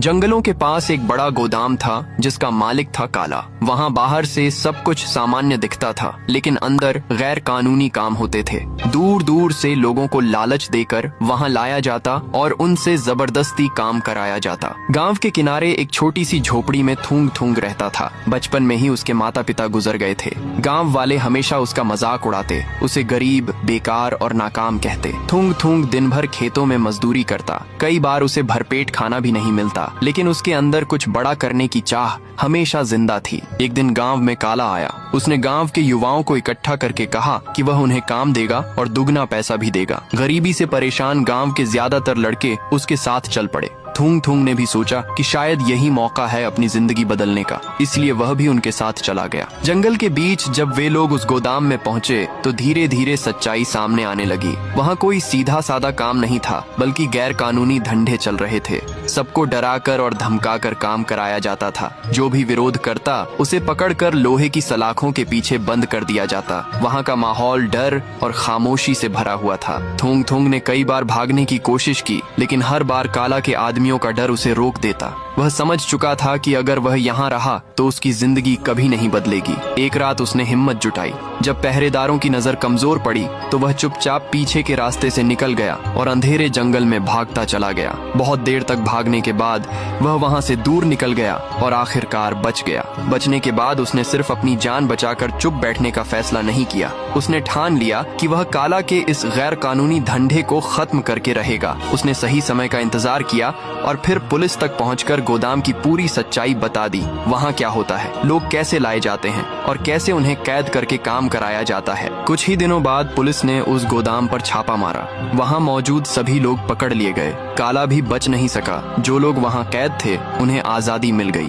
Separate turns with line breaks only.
जंगलों के पास एक बड़ा गोदाम था जिसका मालिक था काला। वहाँ बाहर से सब कुछ सामान्य दिखता था, लेकिन अंदर गैर कानूनी काम होते थे। दूर दूर से लोगों को लालच देकर वहाँ लाया जाता और उनसे जबरदस्ती काम कराया जाता। गांव के किनारे एक छोटी सी झोपड़ी में थूंग थूंग रहता था। बचपन में ही उसके माता पिता गुजर गए थे। गांव वाले हमेशा उसका मजाक उड़ाते, उसे गरीब, बेकार और नाकाम कहते। थूंग थूंग दिन भर खेतों में मजदूरी करता। कई बार उसे भरपेट खाना भी नहीं मिलता, लेकिन उसके अंदर कुछ बड़ा करने की चाह हमेशा जिंदा थी। एक दिन गांव में काला आया। उसने गांव के युवाओं को इकट्ठा करके कहा कि वह उन्हें काम देगा और दुगना पैसा भी देगा। गरीबी से परेशान गांव के ज्यादातर लड़के उसके साथ चल पड़े। थूंग थूंग ने भी सोचा कि शायद यही मौका है अपनी जिंदगी बदलने का, इसलिए वह भी उनके साथ चला गया। जंगल के बीच जब वे लोग उस गोदाम में पहुंचे तो धीरे धीरे सच्चाई सामने आने लगी। वहाँ कोई सीधा साधा काम नहीं था, बल्कि गैर कानूनी धंधे चल रहे थे। सबको डराकर और धमकाकर काम कराया जाता था। जो भी विरोध करता उसे पकड़कर लोहे की सलाखों के पीछे बंद कर दिया जाता। वहाँ का माहौल डर और खामोशी से भरा हुआ था। थूंग थूंग ने कई बार भागने की कोशिश की, लेकिन हर बार काला के आदमियों का डर उसे रोक देता। वह समझ चुका था कि अगर वह यहाँ रहा तो उसकी जिंदगी कभी नहीं बदलेगी। एक रात उसने हिम्मत जुटाई। जब पहरेदारों की नजर कमजोर पड़ी तो वह चुपचाप पीछे के रास्ते से निकल गया और अंधेरे जंगल में भागता चला गया। बहुत देर तक भागने के बाद वह वहाँ से दूर निकल गया और आखिरकार बच गया। बचने के बाद उसने सिर्फ अपनी जान बचाकर चुप बैठने का फैसला नहीं किया। उसने ठान लिया कि वह काला के इस गैर कानूनी धंधे को खत्म करके रहेगा। उसने सही समय का इंतजार किया और फिर पुलिस तक पहुंचकर गोदाम की पूरी सच्चाई बता दी। वहाँ क्या होता है, लोग कैसे लाए जाते हैं और कैसे उन्हें कैद करके काम कराया जाता है। कुछ ही दिनों बाद पुलिस ने उस गोदाम पर छापा मारा। वहाँ मौजूद सभी लोग पकड़ लिए गए। काला भी बच नहीं सका। जो लोग वहाँ कैद थे उन्हें आजादी मिल गई।